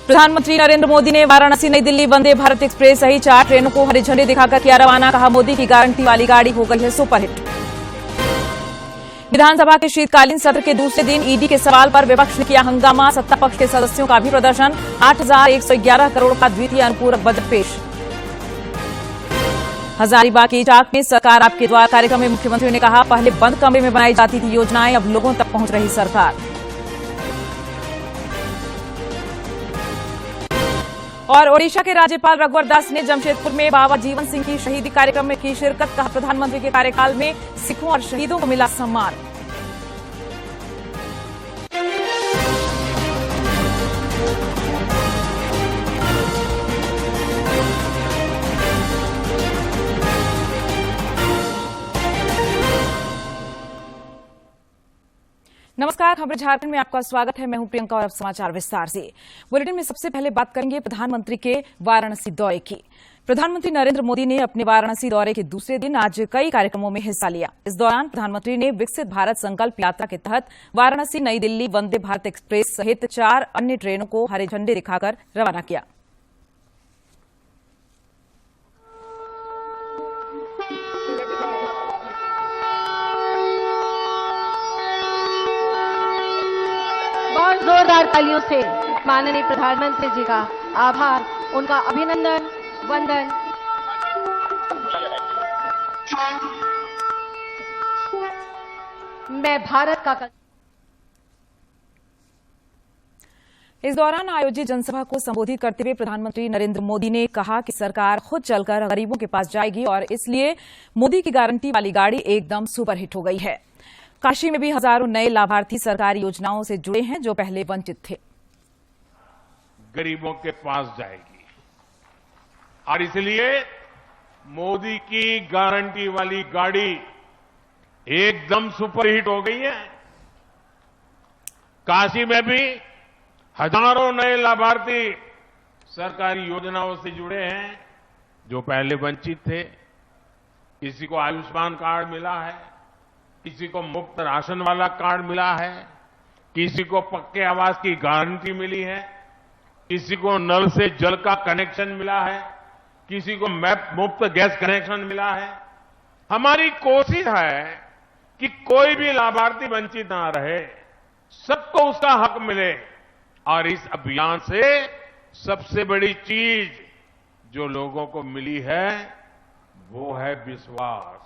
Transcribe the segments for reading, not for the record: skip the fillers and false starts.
प्रधानमंत्री नरेंद्र मोदी ने वाराणसी नई दिल्ली वंदे भारत एक्सप्रेस सहित 4 ट्रेनों को हरी झंडी दिखाकर किया रवाना। कहा, मोदी की गारंटी वाली गाड़ी हो गई है सुपरहिट। विधानसभा के शीतकालीन सत्र के दूसरे दिन ईडी के सवाल पर विपक्ष ने किया हंगामा। सत्ता पक्ष के सदस्यों का भी प्रदर्शन। 8,111 करोड़ का द्वितीय अनुपूरक बजट पेश। हजारीबाग के इटाक में सरकार आपके द्वार कार्यक्रम में मुख्यमंत्री ने कहा, पहले बंद कमरे में बनाई जाती थी योजनाएं, अब लोगों तक पहुंच रही सरकार। और ओडिशा के राज्यपाल रघुवर दास ने जमशेदपुर में बाबा जीवन सिंह की शहीदी कार्यक्रम में की शिरकत। कहा, प्रधानमंत्री के कार्यकाल में सिखों और शहीदों को मिला सम्मान। नमस्कार, खबर झारखंड में आपका स्वागत है। मैं हूं प्रियंका और अब समाचार विस्तार से। बुलेटिन में सबसे पहले बात करेंगे प्रधानमंत्री के वाराणसी दौरे की। प्रधानमंत्री नरेंद्र मोदी ने अपने वाराणसी दौरे के दूसरे दिन आज कई कार्यक्रमों में हिस्सा लिया। इस दौरान प्रधानमंत्री ने विकसित भारत संकल्प यात्रा के तहत वाराणसी नई दिल्ली वंदे भारत एक्सप्रेस सहित 4 अन्य ट्रेनों को हरी झंडी दिखाकर रवाना किया। बहुत जोरदार तालियों से माननीय प्रधानमंत्री जी का आभार, उनका अभिनंदन, वंदन। मैं भारत का इस दौरान आयोजित जनसभा को संबोधित करते हुए प्रधानमंत्री नरेंद्र मोदी ने कहा कि सरकार खुद चलकर गरीबों के पास जाएगी और इसलिए मोदी की गारंटी वाली गाड़ी एकदम सुपरहिट हो गई है। काशी में भी हजारों नए लाभार्थी सरकारी योजनाओं से जुड़े हैं जो पहले वंचित थे। गरीबों के पास जाएगी और इसलिए मोदी की गारंटी वाली गाड़ी एकदम सुपरहिट हो गई है। काशी में भी हजारों नए लाभार्थी सरकारी योजनाओं से जुड़े हैं जो पहले वंचित थे। किसी को आयुष्मान कार्ड मिला है, किसी को मुफ्त राशन वाला कार्ड मिला है, किसी को पक्के आवास की गारंटी मिली है, किसी को नल से जल का कनेक्शन मिला है, किसी को मुफ्त गैस कनेक्शन मिला है। हमारी कोशिश है कि कोई भी लाभार्थी वंचित ना रहे, सबको उसका हक मिले। और इस अभियान से सबसे बड़ी चीज जो लोगों को मिली है वो है विश्वास।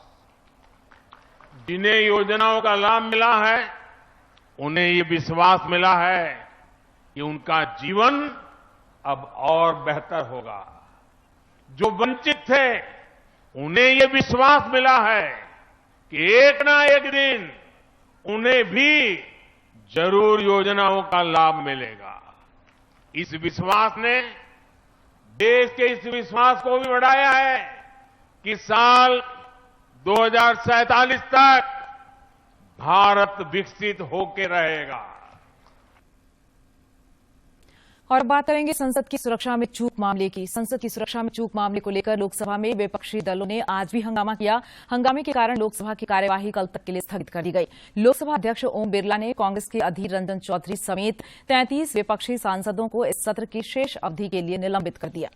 जिन्हें योजनाओं का लाभ मिला है उन्हें ये विश्वास मिला है कि उनका जीवन अब और बेहतर होगा। जो वंचित थे उन्हें ये विश्वास मिला है कि एक ना एक दिन उन्हें भी जरूर योजनाओं का लाभ मिलेगा। इस विश्वास ने देश के इस विश्वास को भी बढ़ाया है कि साल 2047 तक भारत विकसित होकर रहेगा। और बात करेंगे संसद की सुरक्षा में चूक मामले की। संसद की सुरक्षा में चूक मामले को लेकर लोकसभा में विपक्षी दलों ने आज भी हंगामा किया। हंगामे के कारण लोकसभा की कार्यवाही कल तक के लिए स्थगित कर दी गई। लोकसभा अध्यक्ष ओम बिरला ने कांग्रेस के अधीर रंजन चौधरी समेत 33 विपक्षी सांसदों को इस सत्र की शेष अवधि के लिए निलंबित कर दिया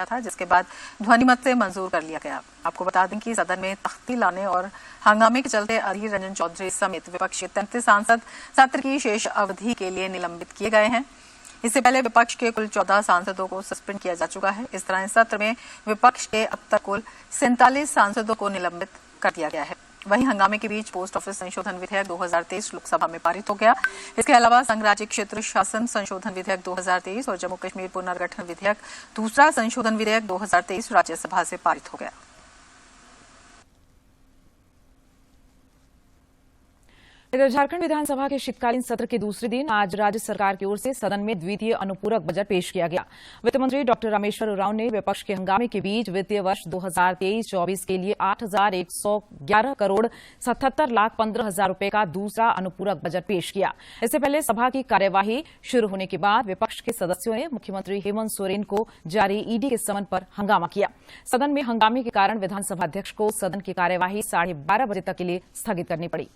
था, जिसके बाद ध्वनिमत से मंजूर कर लिया गया। आपको बता दें कि सदन में तख्ती लाने और हंगामे के चलते अधीर रंजन चौधरी समेत विपक्षी 33 सांसद सत्र की शेष अवधि के लिए निलंबित किए गए हैं। इससे पहले विपक्ष के कुल 14 सांसदों को सस्पेंड किया जा चुका है। इस तरह इस सत्र में विपक्ष के अब तक कुल 47 सांसदों को निलंबित कर दिया गया है। वहीं हंगामे के बीच पोस्ट ऑफिस संशोधन विधेयक 2023 लोकसभा में पारित हो गया। इसके अलावा संघ राज्य क्षेत्र शासन संशोधन विधेयक 2023 और जम्मू कश्मीर पुनर्गठन विधेयक दूसरा संशोधन विधेयक 2023 राज्यसभा से पारित हो गया। इधर झारखंड विधानसभा के शीतकालीन सत्र के दूसरे दिन आज राज्य सरकार की ओर से सदन में द्वितीय अनुपूरक बजट पेश किया गया। वित्त मंत्री डॉक्टर रामेश्वर उरांव ने विपक्ष के हंगामे के बीच वित्तीय वर्ष 2023-24 के लिए 8,111 करोड़ 77 लाख 15 हजार रुपए का दूसरा अनुपूरक बजट पेश किया। इससे पहले सभा की कार्यवाही शुरू होने के बाद विपक्ष के सदस्यों ने मुख्यमंत्री हेमंत सोरेन को जारी ईडी के समन पर हंगामा किया। सदन में हंगामे के कारण विधानसभा अध्यक्ष को सदन की कार्यवाही 12:30 बजे तक के लिए स्थगित करनी पड़ी।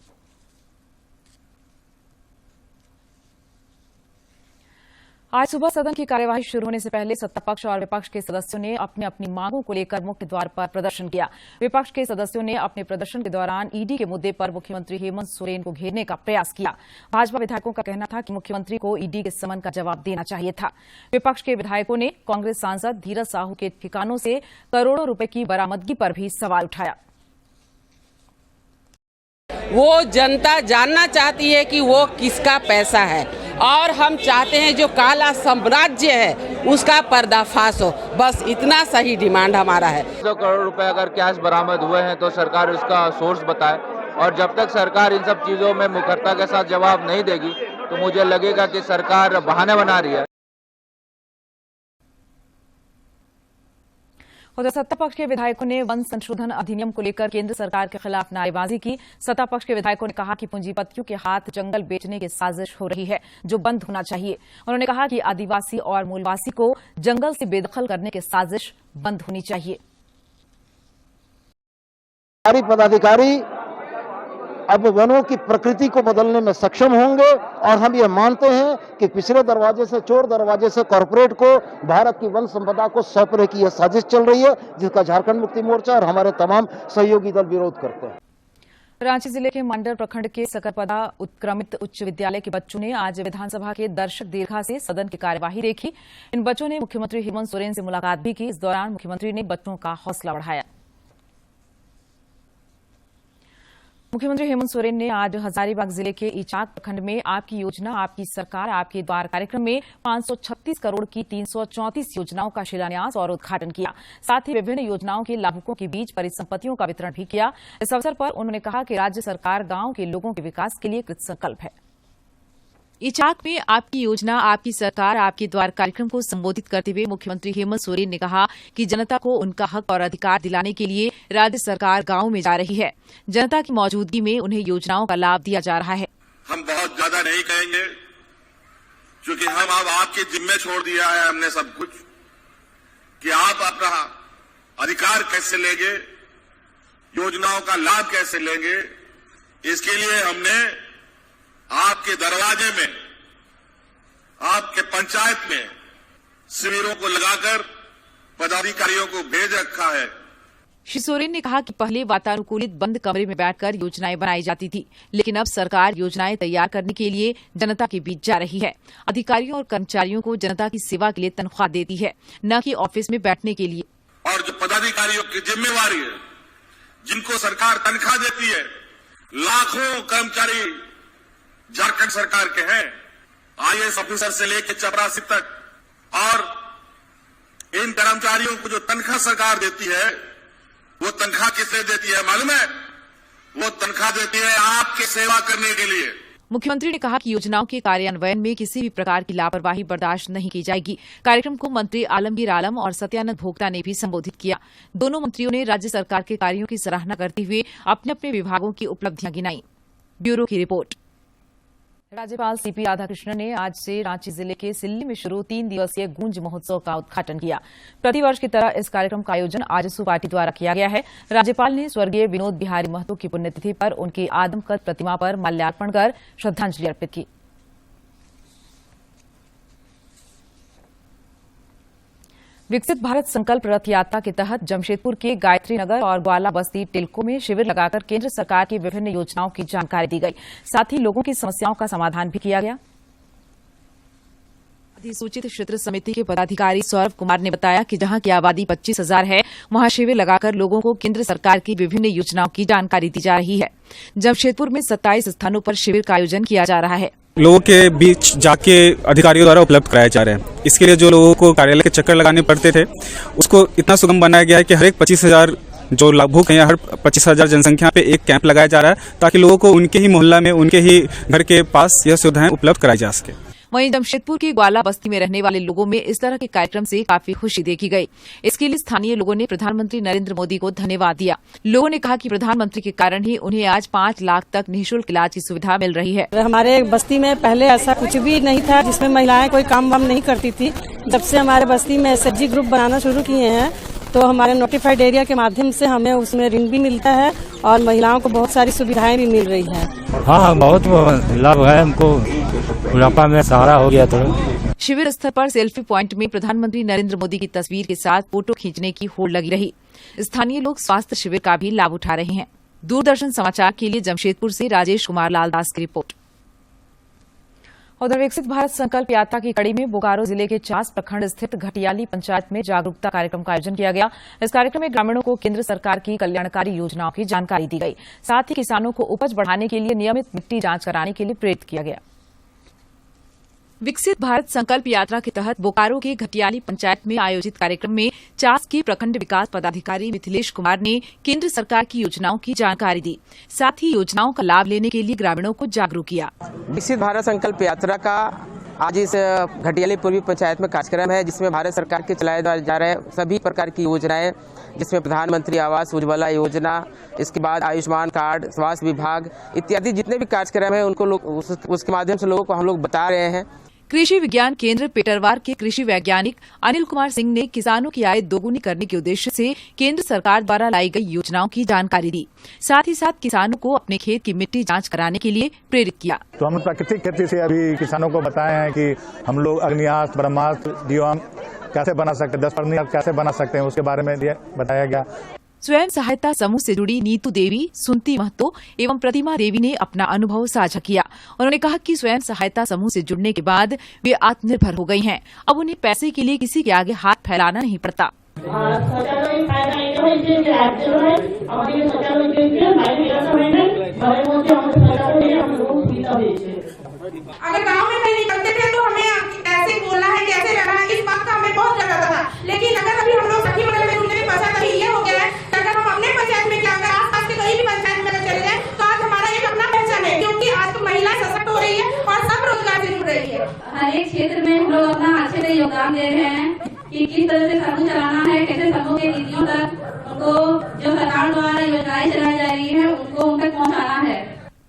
आज सुबह सदन की कार्यवाही शुरू होने से पहले सत्तापक्ष और विपक्ष के सदस्यों ने अपनी अपनी मांगों को लेकर मुख्य द्वार पर प्रदर्शन किया। विपक्ष के सदस्यों ने अपने प्रदर्शन के दौरान ईडी के मुद्दे पर मुख्यमंत्री हेमंत सोरेन को घेरने का प्रयास किया। भाजपा विधायकों का कहना था कि मुख्यमंत्री को ईडी के समन का जवाब देना चाहिए था। विपक्ष के विधायकों ने कांग्रेस सांसद धीरज साहू के ठिकानों से करोड़ों रुपए की बरामदगी पर भी सवाल उठाया। वो जनता जानना चाहती है कि वो किसका पैसा है और हम चाहते हैं जो काला साम्राज्य है उसका पर्दाफाश हो। बस इतना सही डिमांड हमारा है। 100 करोड़ रुपए अगर कैश बरामद हुए हैं तो सरकार उसका सोर्स बताए, और जब तक सरकार इन सब चीजों में मुखरता के साथ जवाब नहीं देगी तो मुझे लगेगा कि सरकार बहाने बना रही है। उधर सत्ता पक्ष के विधायकों ने वन संशोधन अधिनियम को लेकर केंद्र सरकार के खिलाफ नारेबाजी की। सत्ता पक्ष के विधायकों ने कहा कि पूंजीपतियों के हाथ जंगल बेचने की साजिश हो रही है, जो बंद होना चाहिए। उन्होंने कहा कि आदिवासी और मूलवासी को जंगल से बेदखल करने की साजिश बंद होनी चाहिए। पदाधिकारी अब वनों की प्रकृति को बदलने में सक्षम होंगे, और हम ये मानते हैं कि पिछले दरवाजे से, चोर दरवाजे से कॉरपोरेट को भारत की वन संपदा को सौंपने की यह साजिश चल रही है, जिसका झारखंड मुक्ति मोर्चा और हमारे तमाम सहयोगी दल विरोध करते हैं। रांची जिले के मंडल प्रखंड के सकरपदा उत्क्रमित उच्च विद्यालय के बच्चों ने आज विधानसभा के दर्शक दीर्घा से सदन की कार्यवाही देखी। इन बच्चों ने मुख्यमंत्री हेमंत सोरेन से मुलाकात भी की। इस दौरान मुख्यमंत्री ने बच्चों का हौसला बढ़ाया। मुख्यमंत्री हेमंत सोरेन ने आज हजारीबाग जिले के इचाक प्रखंड में आपकी योजना आपकी सरकार आपके द्वार कार्यक्रम में 536 करोड़ की 334 योजनाओं का शिलान्यास और उद्घाटन किया। साथ ही विभिन्न योजनाओं के लाभुकों के बीच परिसंपत्तियों का वितरण भी किया। इस अवसर पर उन्होंने कहा कि राज्य सरकार गांव के लोगों के विकास के लिए कृतसंकल्प है। इचाक में आपकी योजना आपकी सरकार आपके द्वार कार्यक्रम को संबोधित करते हुए मुख्यमंत्री हेमंत सोरेन ने कहा कि जनता को उनका हक और अधिकार दिलाने के लिए राज्य सरकार गांव में जा रही है। जनता की मौजूदगी में उन्हें योजनाओं का लाभ दिया जा रहा है। हम बहुत ज्यादा नहीं कहेंगे, क्योंकि हम अब आपके जिम्मे छोड़ दिया है हमने सब कुछ, कि आप अपना अधिकार कैसे लेंगे, योजनाओं का लाभ कैसे लेंगे। इसके लिए हमने आपके दरवाजे में, आपके पंचायत में शिविरों को लगाकर पदाधिकारियों को भेज रखा है। श्री सोरेन ने कहा कि पहले वातानुकूलित बंद कमरे में बैठकर योजनाएं बनाई जाती थी, लेकिन अब सरकार योजनाएं तैयार करने के लिए जनता के बीच जा रही है। अधिकारियों और कर्मचारियों को जनता की सेवा के लिए तनख्वाह देती है, न कि ऑफिस में बैठने के लिए। और जो पदाधिकारियों की जिम्मेवारी है, जिनको सरकार तनख्वाह देती है, लाखों कर्मचारी झारखंड सरकार के हैं, आईएएस ऑफिसर से लेकर चपरासी तक, और इन कर्मचारियों को जो तनख्वाह सरकार देती है, वो तनख्वाह किसने देती है मालूम है? वो तनख्वाह देती है आपकी सेवा करने के लिए। मुख्यमंत्री ने कहा कि योजनाओं के कार्यान्वयन में किसी भी प्रकार की लापरवाही बर्दाश्त नहीं की जाएगी। कार्यक्रम को मंत्री आलमगीर आलम और सत्यानंद भोक्ता ने भी संबोधित किया। दोनों मंत्रियों ने राज्य सरकार के कार्यों की सराहना करते हुए अपने अपने विभागों की उपलब्धियां गिनाई। ब्यूरो की रिपोर्ट। राज्यपाल सीपी राधाकृष्णन ने आज से रांची जिले के सिल्ली में शुरू 3 दिवसीय गूंज महोत्सव का उद्घाटन किया। प्रतिवर्ष की तरह इस कार्यक्रम का आयोजन आजसू पार्टी द्वारा किया गया है। राज्यपाल ने स्वर्गीय विनोद बिहारी महतो की पुण्यतिथि पर उनकी आदमकद प्रतिमा पर माल्यार्पण कर श्रद्धांजलि अर्पित की। विकसित भारत संकल्प रथ यात्रा के तहत जमशेदपुर के गायत्री नगर और ग्वाला बस्ती टिल्को में शिविर लगाकर केंद्र सरकार की विभिन्न योजनाओं की जानकारी दी गई। साथ ही लोगों की समस्याओं का समाधान भी किया गया। अधिसूचित क्षेत्र समिति के पदाधिकारी सौरभ कुमार ने बताया कि जहां की आबादी 25,000 है, वहां शिविर लगाकर लोगों को केंद्र सरकार की विभिन्न योजनाओं की जानकारी दी जा रही है। जमशेदपुर में 27 स्थानों पर शिविर का आयोजन किया जा रहा है। लोगों के बीच जाके अधिकारियों द्वारा उपलब्ध कराए जा रहे हैं। इसके लिए जो लोगों को कार्यालय के चक्कर लगाने पड़ते थे, उसको इतना सुगम बनाया गया है कि हर एक 25,000 जो लाभुक हैं, हर 25,000 जनसंख्या पे एक कैंप लगाया जा रहा है, ताकि लोगों को उनके ही मोहल्ला में, उनके ही घर के पास यह सुविधाएं उपलब्ध कराई जा सके। वहीं जमशेदपुर की ग्वाला बस्ती में रहने वाले लोगों में इस तरह के कार्यक्रम से काफी खुशी देखी गई। इसके लिए स्थानीय लोगों ने प्रधानमंत्री नरेंद्र मोदी को धन्यवाद दिया। लोगों ने कहा कि प्रधानमंत्री के कारण ही उन्हें आज 5 लाख तक निःशुल्क इलाज की सुविधा मिल रही है। हमारे बस्ती में पहले ऐसा कुछ भी नहीं था, जिसमें महिलाएं कोई काम वाम नहीं करती थी। जब से हमारे बस्ती में एसएचजी ग्रुप बनाना शुरू किए हैं, तो हमारे नोटिफाइड एरिया के माध्यम से हमें उसमें ऋण भी मिलता है और महिलाओं को बहुत सारी सुविधाएं भी मिल रही है। हाँ, बहुत लाभ है हमको। बुढ़ापा में सहारा हो गया थोड़ा। शिविर स्थल पर सेल्फी पॉइंट में प्रधानमंत्री नरेंद्र मोदी की तस्वीर के साथ फोटो खींचने की होड़ लगी रही। स्थानीय लोग स्वास्थ्य शिविर का भी लाभ उठा रहे हैं। दूरदर्शन समाचार के लिए जमशेदपुर से राजेश कुमार लाल दास की रिपोर्ट। उधर विकसित भारत संकल्प यात्रा की कड़ी में बोकारो जिले के चास प्रखंड स्थित घटियाली पंचायत में जागरूकता कार्यक्रम का आयोजन किया गया। इस कार्यक्रम में ग्रामीणों को केंद्र सरकार की कल्याणकारी योजनाओं की जानकारी दी गई। साथ ही किसानों को उपज बढ़ाने के लिए नियमित मिट्टी जांच कराने के लिए प्रेरित किया गया। विकसित भारत संकल्प यात्रा के तहत बोकारो के घटियाली पंचायत में आयोजित कार्यक्रम में चास के प्रखंड विकास पदाधिकारी मिथिलेश कुमार ने केंद्र सरकार की योजनाओं की जानकारी दी। साथ ही योजनाओं का लाभ लेने के लिए ग्रामीणों को जागरूक किया। विकसित भारत संकल्प यात्रा का आज इस घटियाली पूर्वी पंचायत में कार्यक्रम है, जिसमें भारत सरकार के चलाए जा रहे सभी प्रकार की योजनाएं, जिसमें प्रधानमंत्री आवास उज्ज्वला योजना, इसके बाद आयुष्मान कार्ड, स्वास्थ्य विभाग इत्यादि जितने भी कार्यक्रम है उनको उसके माध्यम से लोगों को हम लोग बता रहे हैं। कृषि विज्ञान केंद्र पेटरवार के कृषि वैज्ञानिक अनिल कुमार सिंह ने किसानों की आय दोगुनी करने के उद्देश्य से केंद्र सरकार द्वारा लाई गई योजनाओं की जानकारी दी। साथ ही साथ किसानों को अपने खेत की मिट्टी जांच कराने के लिए प्रेरित किया। तो हम प्राकृतिक खेती से अभी किसानों को बताए हैं कि हम लोग अग्नियास्त्र, ब्रह्मास्त्र, जीवाम कैसे बना सकते हैं, 10 कैसे बना सकते हैं, उसके बारे में बताया गया। स्वयं सहायता समूह से जुड़ी नीतू देवी, सुनती महतो एवं प्रतिमा देवी ने अपना अनुभव साझा किया। उन्होंने कहा कि स्वयं सहायता समूह से जुड़ने के बाद वे आत्मनिर्भर हो गई हैं। अब उन्हें पैसे के लिए किसी के आगे हाथ फैलाना नहीं पड़ता। अगर गांव में कहीं निकलते थे तो हमें ऐसे बोलना है, कैसे रहना है, इस बात का हमें बहुत डर लगता था। लेकिन अगर अभी हम लोग सखी मंडल में जुड़ने के पश्चात अभी ये हो गया है कि अगर हम अपने पंचायत में क्या, अगर आसपास के कहीं भी पंचायत में चले जाए तो आज हमारा एक अपना पहचान है, क्योंकि आज तो महिलाएं सशक्त हो रही है और सब रोजगार से जुड़ रही है। हर एक क्षेत्र में हम लोग अपना अच्छे से योगदान दे रहे हैं कि किस तरह से समूह चलाना है, कैसे समूह के नीतियों तक उनको जो सरकार द्वारा योजनाएं चलाई जा रही है उनको उन तक पहुँचाना है।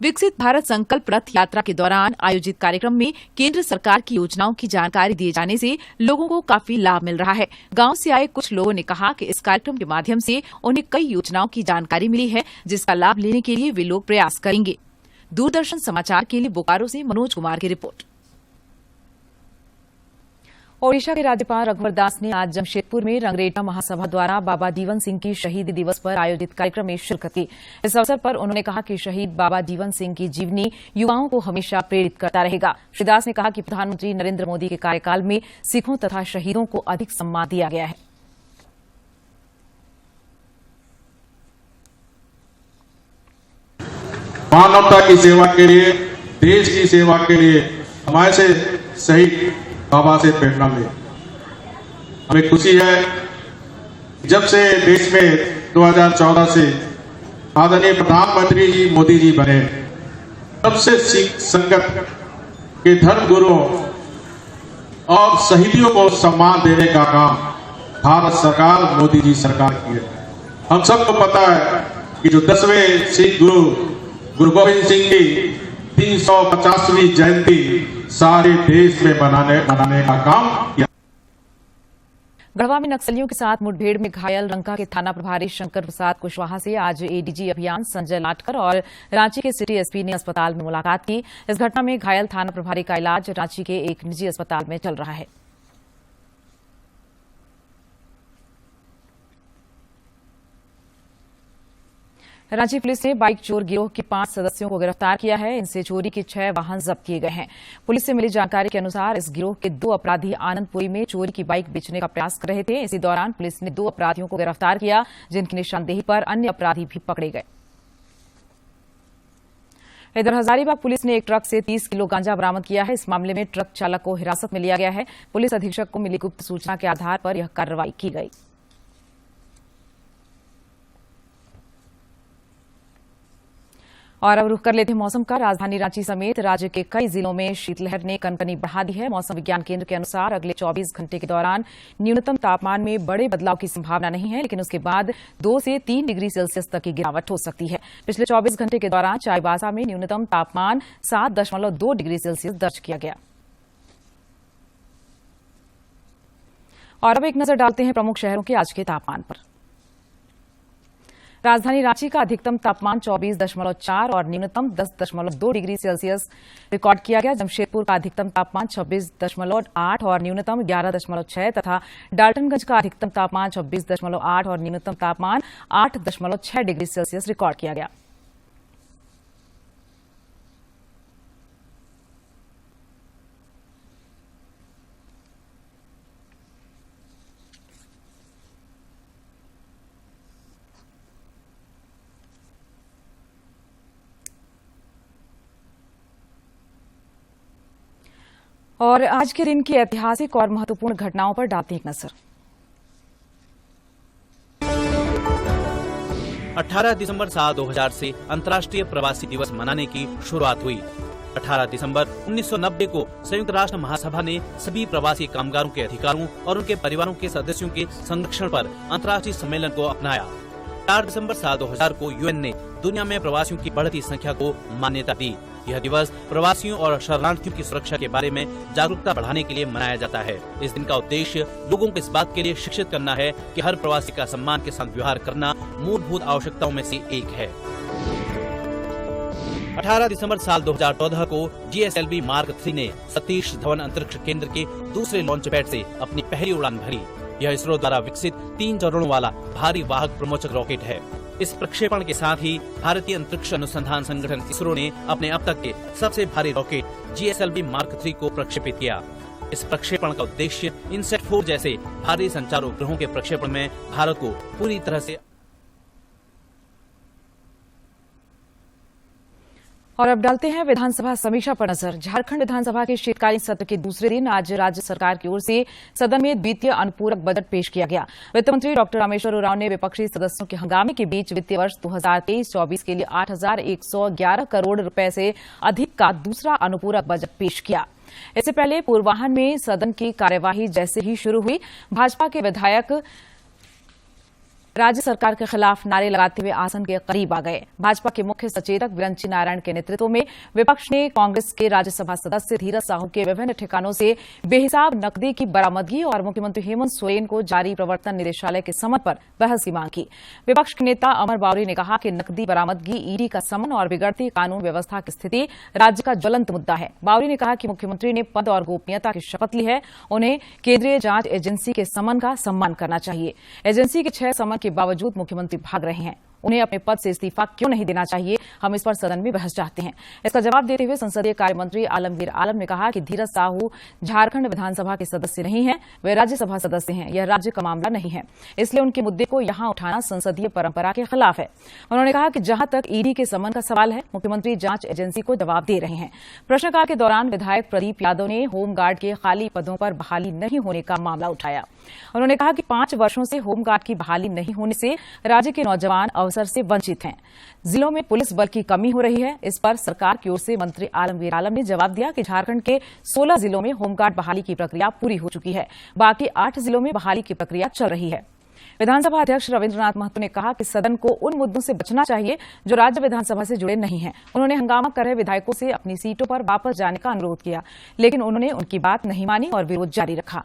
विकसित भारत संकल्प रथ यात्रा के दौरान आयोजित कार्यक्रम में केंद्र सरकार की योजनाओं की जानकारी दिए जाने से लोगों को काफी लाभ मिल रहा है। गांव से आए कुछ लोगों ने कहा कि इस कार्यक्रम के माध्यम से उन्हें कई योजनाओं की जानकारी मिली है, जिसका लाभ लेने के लिए वे लोग प्रयास करेंगे। दूरदर्शन समाचार के लिए बोकारो से मनोज कुमार की रिपोर्ट। ओडिशा के राज्यपाल रघुवर दास ने आज जमशेदपुर में रंगरेटा महासभा द्वारा बाबा जीवन सिंह की शहीदी दिवस पर आयोजित कार्यक्रम में शिरकत की। इस अवसर पर उन्होंने कहा कि शहीद बाबा जीवन सिंह की जीवनी युवाओं को हमेशा प्रेरित करता रहेगा। श्री दास ने कहा कि प्रधानमंत्री नरेंद्र मोदी के कार्यकाल में सिखों तथा शहीदों को अधिक सम्मान दिया गया है। मानवता की सेवा के लिए, देश की सेवा के लिए हमारे से शहीद बाबा से प्रेरणा मिली। हमें खुशी है जब से देश में 2014 से आदरणीय प्रधानमंत्री जी मोदी जी बने, तब से सिख संगत के धर्म गुरुओं और शहीदियों को सम्मान देने का काम भारत सरकार, मोदी जी सरकार की है। हम सबको पता है कि जो 10वें सिख गुरु गोविंद सिंह की 350वीं जयंती सारे देश में मनाने का काम किया। गढ़वा में नक्सलियों के साथ मुठभेड़ में घायल रंका के थाना प्रभारी शंकर प्रसाद कुशवाहा से आज एडीजी अभियान संजय लाटकर और रांची के सिटी एसपी ने अस्पताल में मुलाकात की। इस घटना में घायल थाना प्रभारी का इलाज रांची के एक निजी अस्पताल में चल रहा है। रांची पुलिस ने बाइक चोर गिरोह के 5 सदस्यों को गिरफ्तार किया है। इनसे चोरी के 6 वाहन जब्त किए गए हैं। पुलिस से मिली जानकारी के अनुसार इस गिरोह के 2 अपराधी आनंदपुरी में चोरी की बाइक बेचने का प्रयास कर रहे थे। इसी दौरान पुलिस ने 2 अपराधियों को गिरफ्तार किया, जिनकी निशानदेही पर अन्य अपराधी भी पकड़े गए। इधर हजारीबाग पुलिस ने एक ट्रक से 30 किलो गांजा बरामद किया है। इस मामले में ट्रक चालक को हिरासत में लिया गया है। पुलिस अधीक्षक को मिली गुप्त सूचना के आधार पर यह कार्रवाई की गई। और अब रुख कर लेते हैं मौसम का। राजधानी रांची समेत राज्य के कई जिलों में शीतलहर ने कनकनी बढ़ा दी है। मौसम विज्ञान केंद्र के अनुसार अगले 24 घंटे के दौरान न्यूनतम तापमान में बड़े बदलाव की संभावना नहीं है, लेकिन उसके बाद 2 से 3 डिग्री सेल्सियस तक की गिरावट हो सकती है। पिछले 24 घंटे के दौरान चाईबासा में न्यूनतम तापमान 7.2 डिग्री सेल्सियस दर्ज किया गया। और अब एक नजर डालते हैं प्रमुख शहरों के आज के तापमान पर। राजधानी रांची का अधिकतम तापमान 24.4 और न्यूनतम 10.2 डिग्री सेल्सियस रिकॉर्ड किया गया। जमशेदपुर का अधिकतम तापमान 26.8 और न्यूनतम 11.6 तथा डाल्टनगंज का अधिकतम तापमान 26.8 और न्यूनतम तापमान 8.6 डिग्री सेल्सियस रिकॉर्ड किया गया। और आज के दिन की ऐतिहासिक और महत्वपूर्ण घटनाओं पर डालते हैं एक नजर। 18 दिसंबर साल 2000 से अंतर्राष्ट्रीय प्रवासी दिवस मनाने की शुरुआत हुई। 18 दिसंबर 1990 को संयुक्त राष्ट्र महासभा ने सभी प्रवासी कामगारों के अधिकारों और उनके परिवारों के सदस्यों के संरक्षण पर अंतर्राष्ट्रीय सम्मेलन को अपनाया। 4 दिसंबर साल 2000 को यूएन ने दुनिया में प्रवासियों की बढ़ती संख्या को मान्यता दी। यह दिवस प्रवासियों और शरणार्थियों की सुरक्षा के बारे में जागरूकता बढ़ाने के लिए मनाया जाता है। इस दिन का उद्देश्य लोगों को इस बात के लिए शिक्षित करना है कि हर प्रवासी का सम्मान के साथ व्यवहार करना मूलभूत आवश्यकताओं में से एक है। 18 दिसंबर साल 2014 को GSLV मार्क 3 ने सतीश धवन अंतरिक्ष केंद्र के दूसरे लॉन्च पैड से अपनी पहली उड़ान भरी। यह इसरो द्वारा विकसित 3 चरणों वाला भारी वाहक प्रमोचक रॉकेट है। इस प्रक्षेपण के साथ ही भारतीय अंतरिक्ष अनुसंधान संगठन इसरो ने अपने अब तक के सबसे भारी रॉकेट GSLV मार्क 3 को प्रक्षेपित किया। इस प्रक्षेपण का उद्देश्य इनसेट 4 जैसे भारी संचार उपग्रहों के प्रक्षेपण में भारत को पूरी तरह से। और अब डालते हैं विधानसभा समीक्षा पर नजर। झारखंड विधानसभा के शीतकालीन सत्र के दूसरे दिन आज राज्य सरकार की ओर से सदन में द्वितीय अनुपूरक बजट पेश किया गया। वित्त मंत्री डॉक्टर रामेश्वर उरांव ने विपक्षी सदस्यों के हंगामे के बीच वित्तीय वर्ष 2023-24 के लिए 8,111 करोड़ रुपए से अधिक का दूसरा अनुपूरक बजट पेश किया। इससे पहले पूर्वाह्न में सदन की कार्यवाही जैसे ही शुरू हुई, भाजपा के विधायक राज्य सरकार के खिलाफ नारे लगाते हुए आसन के करीब आ गए। भाजपा के मुख्य सचेतक विरंची नारायण के नेतृत्व में विपक्ष ने कांग्रेस के राज्यसभा सदस्य धीरज साहू के विभिन्न ठिकानों से बेहिसाब नकदी की बरामदगी और मुख्यमंत्री हेमंत सोरेन को जारी प्रवर्तन निदेशालय के समन पर बहस की मांग की। विपक्ष के नेता अमर बावरी ने कहा कि नकदी बरामदगी, ईडी का समन और बिगड़ती कानून व्यवस्था की स्थिति राज्य का ज्वलंत मुद्दा है। बावरी ने कहा कि मुख्यमंत्री ने पद और गोपनीयता की शपथ ली है, उन्हें केंद्रीय जांच एजेंसी के समन का सम्मान करना चाहिए। एजेंसी के 6 समन के बावजूद मुख्यमंत्री भाग रहे हैं, उन्हें अपने पद से इस्तीफा क्यों नहीं देना चाहिए, हम इस पर सदन में बहस चाहते हैं। इसका जवाब देते हुए संसदीय कार्य मंत्री आलमगीर आलम ने कहा कि धीरज साहू झारखंड विधानसभा के सदस्य नहीं है, वे राज्यसभा सदस्य हैं। यह राज्य का मामला नहीं है, इसलिए उनके मुद्दे को यहां उठाना संसदीय परंपरा के खिलाफ है। उन्होंने कहा कि जहां तक ईडी के समन का सवाल है, मुख्यमंत्री जांच एजेंसी को जवाब दे रहे हैं। प्रश्नकाल के दौरान विधायक प्रदीप यादव ने होमगार्ड के खाली पदों पर बहाली नहीं होने का मामला उठाया। उन्होंने कहा कि 5 वर्षों से होमगार्ड की बहाली नहीं होने से राज्य के नौजवान अवसर से वंचित हैं। जिलों में पुलिस बल की कमी हो रही है। इस पर सरकार की ओर से मंत्री आलमगीर आलम ने जवाब दिया कि झारखंड के 16 जिलों में होमगार्ड बहाली की प्रक्रिया पूरी हो चुकी है, बाकी 8 जिलों में बहाली की प्रक्रिया चल रही है। विधानसभा अध्यक्ष रविन्द्रनाथ महतो ने कहा कि सदन को उन मुद्दों से बचना चाहिए जो राज्य विधानसभा से जुड़े नहीं हैं। उन्होंने हंगामा कर रहे विधायकों से अपनी सीटों पर वापस जाने का अनुरोध किया, लेकिन उन्होंने उनकी बात नहीं मानी और विरोध जारी रखा,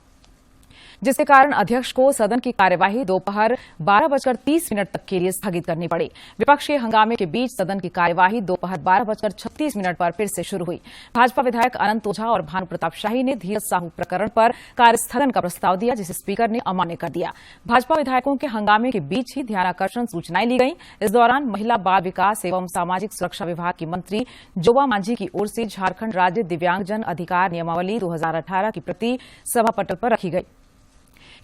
जिसके कारण अध्यक्ष को सदन की कार्यवाही दोपहर 12:30 तक के लिए स्थगित करनी पड़ी। विपक्ष के हंगामे के बीच सदन की कार्यवाही दोपहर 12:36 पर फिर से शुरू हुई। भाजपा विधायक अनंत ओझा और भानु प्रताप शाही ने धीरज साहू प्रकरण पर कार्यस्थगन का प्रस्ताव दिया, जिसे स्पीकर ने अमान्य कर दिया। भाजपा विधायकों के हंगामे के बीच ही ध्यानाकर्षण सूचनाएं ली गई। इस दौरान महिला बाल विकास एवं सामाजिक सुरक्षा विभाग की मंत्री जोबा मांझी की ओर से झारखंड राज्य दिव्यांगजन अधिकार नियमावली 2018 की प्रति सभा पटल पर रखी गई।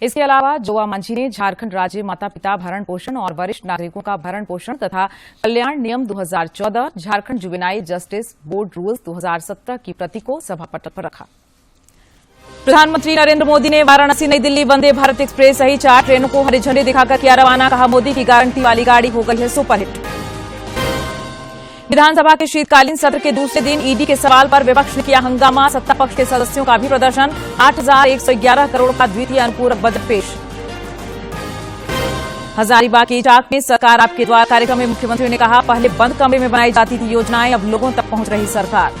इसके अलावा जोबा मांझी ने झारखंड राज्य माता पिता भरण पोषण और वरिष्ठ नागरिकों का भरण पोषण तथा कल्याण नियम 2014, Jharkhand juvenile justice board rules 2017 की प्रति को सभा पटल पर रखा। प्रधानमंत्री नरेंद्र मोदी ने वाराणसी नई दिल्ली वंदे भारत एक्सप्रेस सहित 4 ट्रेनों को हरी झंडी दिखाकर किया रवाना। कहा, मोदी की गारंटी वाली गाड़ी हो गई है सुपरहिट। विधानसभा के शीतकालीन सत्र के दूसरे दिन ईडी के सवाल पर विपक्ष ने किया हंगामा। सत्ता पक्ष के सदस्यों का भी प्रदर्शन। 8,111 करोड़ का द्वितीय अनुपूरक बजट पेश। हजारीबाग के इटाक में सरकार आपके द्वार कार्यक्रम में मुख्यमंत्री ने कहा, पहले बंद कमरे में बनाई जाती थी योजनाएं, अब लोगों तक पहुंच रही सरकार।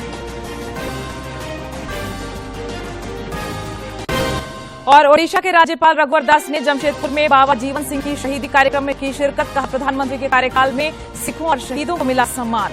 और ओडिशा के राज्यपाल रघुवर दास ने जमशेदपुर में बाबा जीवन सिंह की शहीदी कार्यक्रम में की शिरकत। कहा, प्रधानमंत्री के कार्यकाल में सिखों और शहीदों को मिला सम्मान।